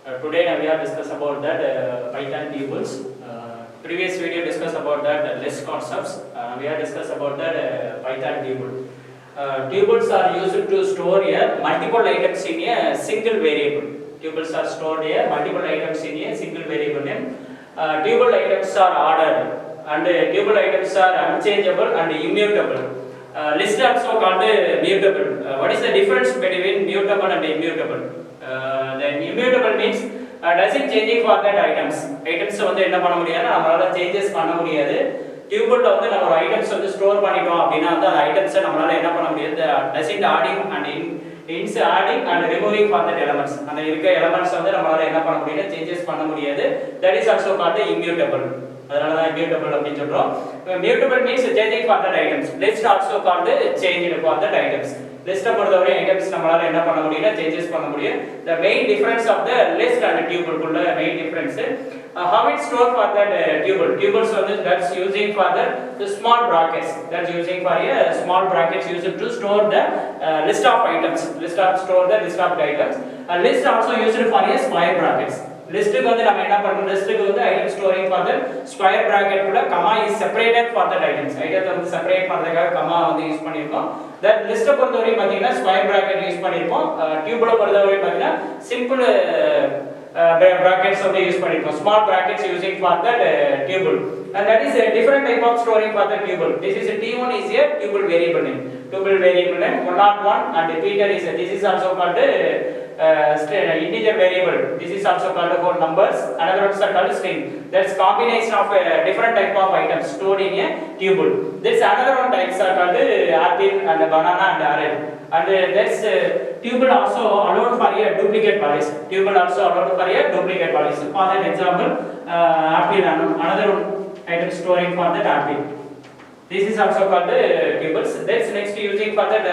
Today we are discuss about that Python tuples. Previous video discuss about that list concepts. We are discuss about that Python tuple. Tuples are used to store a multiple items in a single variable. Tuples are stored here multiple items in a single variable name. Tuple items are ordered and tuple items are unchangeable and immutable. List also called mutable. What is the difference between mutable and immutable? The immutable means doesn't changing for that items. Items வந்து என்ன பண்ண முடியாது, நம்மளால changes பண்ண முடியாது. Tuple வந்து நம்ம ஒரு items வந்து store பண்ணிட்டோம் அப்படினா அந்த items நம்மளால என்ன பண்ண முடியாது, doesn't adding and ins adding and removing for that elements. அந்த இருக்க elements வந்து நம்மளால என்ன பண்ண முடியாது, changes பண்ண முடியாது. That is also called immutable. அதனால தான் immutable அப்படினு சொல்றோம். Mutable means changing for that items. List also called changed for that items. List பொறுத்தவரை items நம்மளால என்ன பண்ண முடியல, changes பண்ண முடியும். The main difference of the list and tuple குள்ள main difference how it store for that tuple. Tuples வந்து that's using for the small brackets. That's using for a small brackets used to store the list of items. Store the list of items. List also used for a square brackets. List க்கு வந்து நம்ம என்ன பண்றோம், list க்கு வந்து item storing for the square bracket குள்ள comma is separated for that items. Item வந்து separate பண்றதுக்காக comma வந்து யூஸ் பண்ணிருக்கோம். That list பொறுத்தவரை பாத்தீங்கன்னா square bracket யூஸ் பண்ணிருப்போம். tuple பொறுத்தவரை பாத்தீங்கன்னா simple brackets வந்து யூஸ் பண்ணிருக்கோம். Small brackets using for that tuple. And that is a different type of storing for the tuple. This is a T1 is a tuple variable name. Tuple variable name 101 and Peter is this is also called integer variable. This is also called for numbers. Another one is called string. That's combination of different type of items stored in a tuple. This another one types are called apple and banana and orange. And that's tuple also allowed for a duplicate values. Tuple also allowed for a duplicate values. For that example, apple and another one item storing for that apple. This is also called tuples. That's next using for that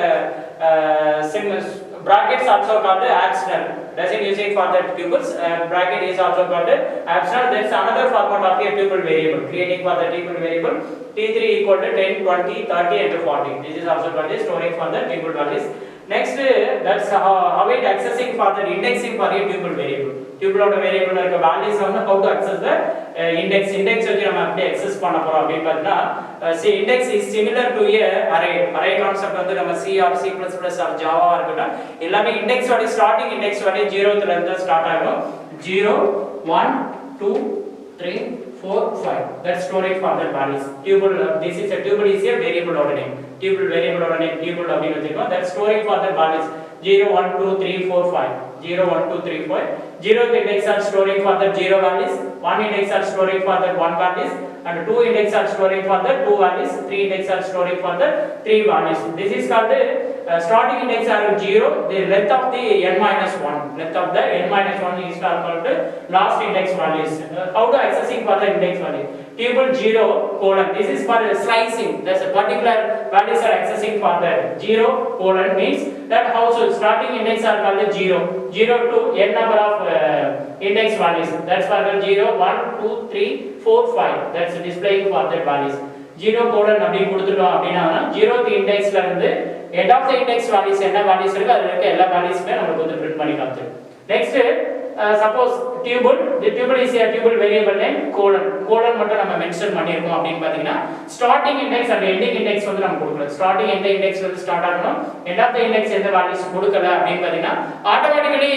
brackets also called abstract. Doesn't using for that tuples. Bracket is also called abstract. That's another format of a tuple variable. Creating for the tuple variable T3 equal to 10, 20, 30 and 40. This is also called storing for the tuple values. Next, that's how it accessing for the indexing for a tuple variable. Tuple oda variable irukka values வந்து how to access the index வச்சு நம்ம அப்படியே access பண்ண போறோம் அப்படினு பார்த்தா see index is similar to a array concept வந்து நம்ம C or C++ or Java இருக்கட்டும் எல்லாமே index ஓட starting index வந்து 0 ல இருந்து ஸ்டார்ட் ஆகும் 0 1 2 3 4 5 that's storing for that values. Tuple this is a tuple is a variable order name. Tuple variable order name tuple அப்படினு வச்சிருக்கோம். That's storing for that values 0 1 2 3 4 5 0 1 2 3 4 0 index are storing for the 0 values, 1 index are storing for the 1 values and 2 index are storing for the 2 values, 3 index are storing for the 3 values. This is called starting index are 0, the length of the length of the n-1 is called last index values. How to accessing for the index value? Tuple 0 colon, this is for slicing. That's a particular values are accessing for that 0 colon means that how so starting index are called 0 to n number of index values. That's for the 0 1 2 3 4 5. That's displaying for that values. 0 colon அப்படி கொடுத்துட்டோம் அப்படினா 0th indexல இருந்து end of the index values என்ன values இருக்கு அதுல இருக்க எல்லா valuesமே நமக்கு வந்து print பண்ணி காமிச்சிரும். Next suppose the tuple is a tuple variable name colon மட்டும் நம்ம மென்ஷன் பண்ணிருக்கோம் அப்படினு பாத்தீங்கன்னா starting index and ending index வந்து நம்ம கொடுக்கல. starting எந்த index ல இருந்து ஸ்டார்ட் ஆகணும் end of the index எந்த values கொடுக்கல அப்படினு பாத்தீங்கன்னா automatically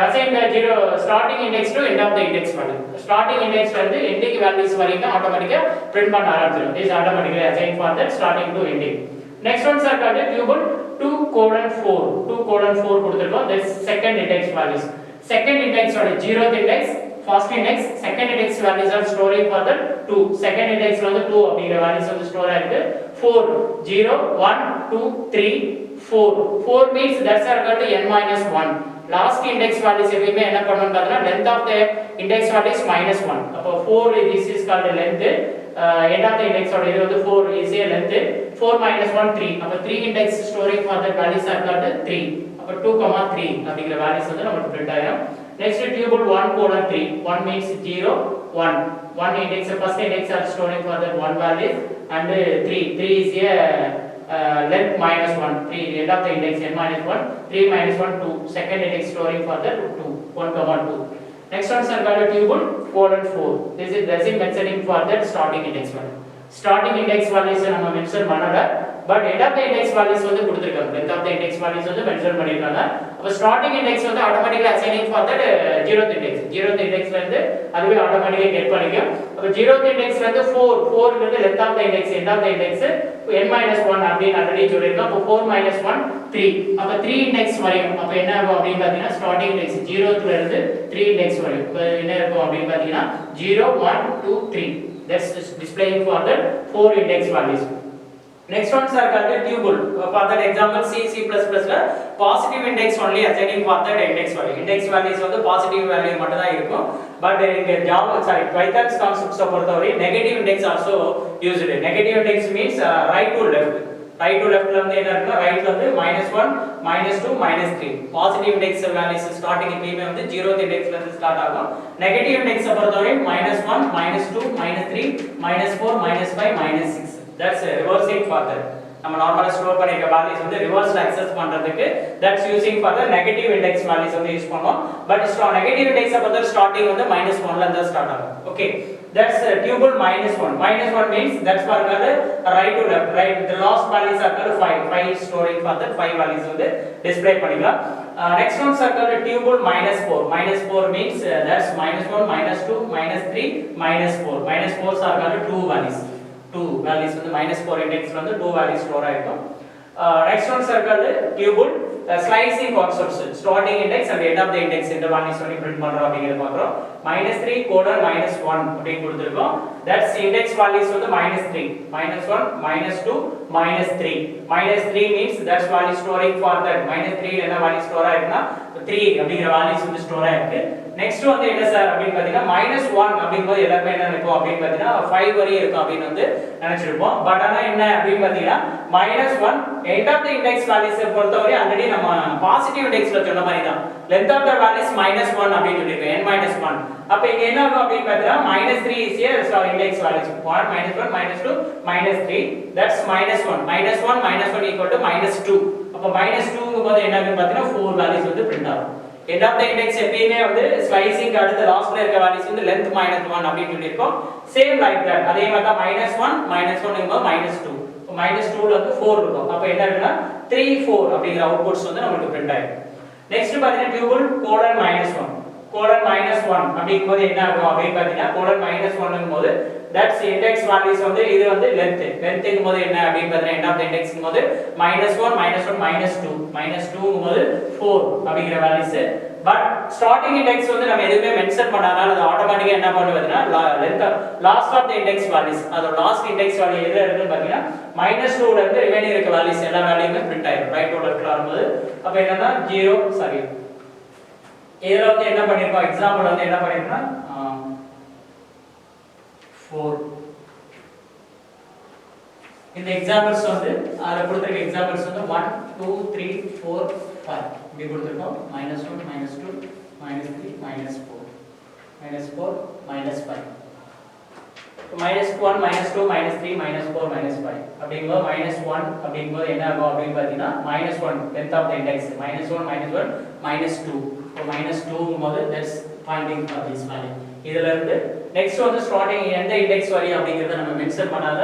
assign the 0 starting index to end of the index value. starting index ல இருந்து ending values வரைக்கும் ஆட்டோமேட்டிக்கா print பண்ண ஆரம்பிச்சிரும். this automatically assign for that starting to ending. Next ones are called tuple 2 colon 4 கொடுத்திருக்கோம். that's second index values. Second index or 0th index, first index, second index values are storing for the 2. Second index ல வந்து 2 அப்படிங்கற values வந்து store ஆயிருக்கு. 4 0 1 2 3 4 means that's are equal to n-1. Last index values எப்பவுமே என்ன பண்ணனும் பார்த்தா length of the index values -1. அப்போ 4 this is called length. End of the index ஓட இது வந்து 4 is a length. 4 -1 3. அப்போ 3 index storing for the values are called 3. அப்போ 2, 3 அப்படிங்கற values வந்து நமக்கு print ஆயிடும். Next tuple 1 colon 3. 1 means 0 1 index first index are storing for the 1 value and 3 is a length -1 3 end of the index n-1 3 -1 2 second index storing for the 2 1, 2. Next one sir called tuple colon 4. This is mentioning for that starting index value. Starting index values நம்ம mention பண்ணல, but end of the index values வந்து கொடுத்திருக்காங்க. length of the index values வந்து mention பண்ணிருக்காங்க. அப்ப starting index வந்து automatically assigning for that 0th index. 0th indexல இருந்து அதுவே automatically get பண்ணிக்கும். அப்ப 0th indexல இருந்து 4 ல இருந்து length of the index end of the index n-1 அப்படி ஆல்ரெடி சொல்லிருக்கோம். அப்ப 4 - 1 3. அப்ப 3 index வரையும். அப்ப என்ன ஆகும் அப்படி பாத்தீங்கன்னா starting index 0th ல இருந்து 3 index வரையும். அப்ப என்ன இருக்கும் அப்படி பாத்தீங்கன்னா 0 1 2 3. That's displaying for the 4 index values. Next ones are called the tuple. For that example C++ la positive index only assigning for that index value. Index values வந்து positive value மட்டும் தான் இருக்கும். But இங்க Java Python's concepts பொறுத்தவரை negative index also used. Negative index means right to left. Right to left ல வந்து என்ன இருக்குன்னா right ல வந்து -1 -2 -3. Positive index values starting எப்பவுமே வந்து 0th index ல இருந்து ஸ்டார்ட் ஆகும். Negative index பொறுத்தவரை -1 -2 -3 -4 -5 -6. That's reversing for that. நம்ம நார்மலா ஸ்டோர் பண்ணிருக்க values வந்து ரிவர்ஸ்ல அக்சஸ் பண்றதுக்கு that's using for the negative index values வந்து யூஸ் பண்ணுவோம். பட் negative index பொறுத்தவரை ஸ்டார்டிங் வந்து -1 ல இருந்து ஸ்டார்ட் ஆகும். Okay, that's tuple -1. -1 means that's for the right to left. Right, the last values are called 5 storing for that 5 values வந்து display பண்ணிக்கலாம். Next one is called tuple -4. -4 means that's -1 -2 -3 -4. -4s are called 2 values. 2 values வந்து -4 index ல வந்து 2 values store ஆயிருக்கும். Next one is called tuple slicing concepts. Starting index and end of the index இந்த values வந்து print பண்றோம் அப்படிங்கறத பார்க்கறோம். -3 :-1 அப்படி கொடுத்திருக்கோம். That's index values வந்து -3 -1 -2 -3. -3 means that's value storing for that. -3 ல என்ன value ஸ்டோர் ஆயிருக்குன்னா 3 அப்படிங்கற values வந்து ஸ்டோர் ஆயிருக்கு. நெக்ஸ்ட் வந்து என்ன சார் அப்படி பாத்தீங்கன்னா -1 அப்படிங்கும்போது எல்லாமே என்ன இருக்கும் அப்படி பாத்தீங்கன்னா 5 வரையும் இருக்கும் அப்படின்னு வந்து நினைச்சிருப்போம். பட் ஆனா என்ன அப்படி பாத்தீங்கன்னா -1 end of the index values பொறுத்தவரை ஆல்ரெடி நம்ம பாசிட்டிவ் இண்டெக்ஸ்ல சொன்ன மாதிரி தான் length of the values -1 அப்படி சொல்லிருக்கோம் n-1. அப்ப இங்க என்ன ஆகும் அப்படி பாத்தீங்கன்னா -3 is a index values -1 -2 -3. that's -1 -1 equal to -2. அப்ப -2ங்கும்போது என்ன ஆகும் பாத்தீங்கன்னா 4 values வந்து பிரிண்ட் ஆகும். end of the index எப்பவுமே வந்து ஸ்லைசிங் அடுத்த லாஸ்ட்ல இருக்க values வந்து length -1 அப்படி சொல்லிருக்கோம். சேம் லைக் தட் அதே மாதிரி தான் -1 -1ங்கும்போது -2. -2 ல வந்து 4 இருக்கும். அப்ப என்ன இருக்குன்னா 3 4 அப்படிங்கற அவுட்புட்ஸ் வந்து நமக்கு பிரிண்ட் ஆயிடும். நெக்ஸ்ட் பாத்தீங்கன்னா tuple :-1 :-1 அப்படிங்கும்போது என்ன ஆகும் அப்படி பாத்தீங்கன்னா :-1ங்கும்போது that's index values வந்து இது வந்து lengthங்கும்போது என்ன அப்படி பாத்தீங்கன்னா end of the indexங்கும்போது -1 -1 -2 4 அப்படிங்கற values. பட் ஸ்டார்டிங் இண்டெக்ஸ் வந்து நம்ம எதுவுமே மென்ஷன் பண்ணாதனால அது ஆட்டோமேட்டிக்கா என்ன பண்ணுதுன்னா length last of the index values அதோட லாஸ்ட் இண்டெக்ஸ் வேல்யூ எதுல இருக்குன்னு பாத்தீங்கன்னா -2 ல இருந்து ரிமைனிங் இருக்க values எல்லா வேல்யூமே பிரிண்ட் ஆயிடும் ரைட் டு லெஃப்ட்ல வரும்போது. அப்ப என்னன்னா 0 சாரி இதுல வந்து என்ன பண்ணிருக்கோம் எக்ஸாம்பிள் வந்து என்ன பண்ணிருக்கோம்னா 4 இந்த எக்ஸாம்பிள்ஸ் வந்து அத கொடுத்திருக்க எக்ஸாம்பிள்ஸ் வந்து 1 2 3 4 5 இப்படி கொடுத்திருக்கோம் -1 -2 -3 -4 -4 -5 -1 -2 -3 -4 -5 அப்படிங்கும்போது -1 அப்படிங்கும்போது என்ன ஆகும் அப்படின்னு பார்த்தீங்கன்னா -1 length of the index -1 -1 -2 இப்போ -2ங்கும்போது that's pointing for this value. இதுல இருந்து நெக்ஸ்ட் வந்து ஸ்டார்டிங் எந்த இண்டெக்ஸ் வரையும் அப்படிங்கறத நம்ம மென்ஷன் பண்ணாத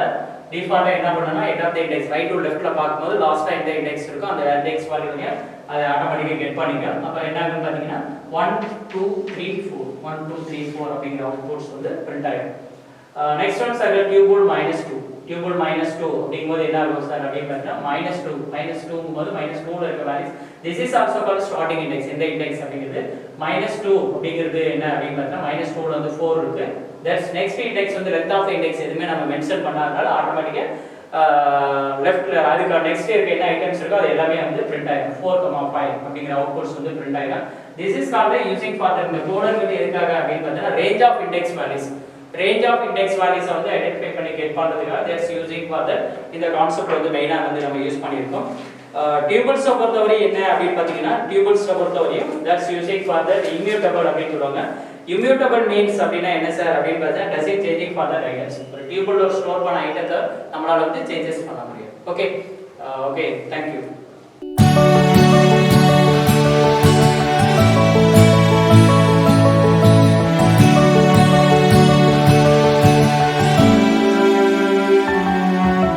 டிஃபால்ட்டா என்ன பண்ணனும்னா end of the index right to லெஃப்ட்ல பாக்கும்போது லாஸ்டா எந்த இண்டெக்ஸ் இருக்கோ அந்த இண்டெக்ஸ் வேல்யூவை அது ஆட்டோமேட்டிக்கா கெட் பண்ணிக்கும். அப்ப என்ன ஆகும் பாத்தீங்கன்னா 1 2 3 4 1 2 3 4 அப்படிங்கற அவுட்புட்ஸ் வந்து பிரிண்ட் ஆகும். நெக்ஸ்ட் ஒன் சார் tuple -2 அப்படிங்கும்போது என்ன ஆகும் சார் அப்படி பார்த்தா -2ங்கும்போது -2ல இருக்க values this is also called starting index. இந்த இண்டெக்ஸ் அப்படிங்கிறது -2 அப்படிங்கிறது என்ன அப்படி பார்த்தா -2ல வந்து 4 இருக்கு. that's next index வந்து length of the index எதுமே நம்ம மென்ஷன் பண்ணாதனால ஆட்டோமேட்டிக்கா லெஃப்ட்ல அதுக்கு நெக்ஸ்ட் இருக்க என்ன ஐட்டம்ஸ் இருக்கோ அது எல்லாமே வந்து பிரிண்ட் ஆகும் 4,5 அப்படிங்கற அவுட்புட்ஸ் வந்து பிரிண்ட் ஆகும். this is called using for the கோடன் வந்து எதுக்காக அப்படி பார்த்தா range of index values range of index values வந்து ஐடென்டிஃபை பண்ணி கெட் பண்றதுக்காக that's using for that இந்த கான்செப்ட் வந்து மெயினா வந்து நம்ம யூஸ் பண்ணிருக்கோம். tuples பொறுத்தவரை என்ன அப்படி பாத்தீங்கன்னா tuples பொறுத்தவரை that's using for the immutable அப்படி சொல்றாங்க. immutable means அப்படினா என்ன சார் அப்படி பார்த்தா does it changing for the items. ஒரு tuple ல ஸ்டோர் பண்ண ஐட்டத்தை நம்மளால வந்து சேஞ்சஸ் பண்ண முடியும். Okay thank you.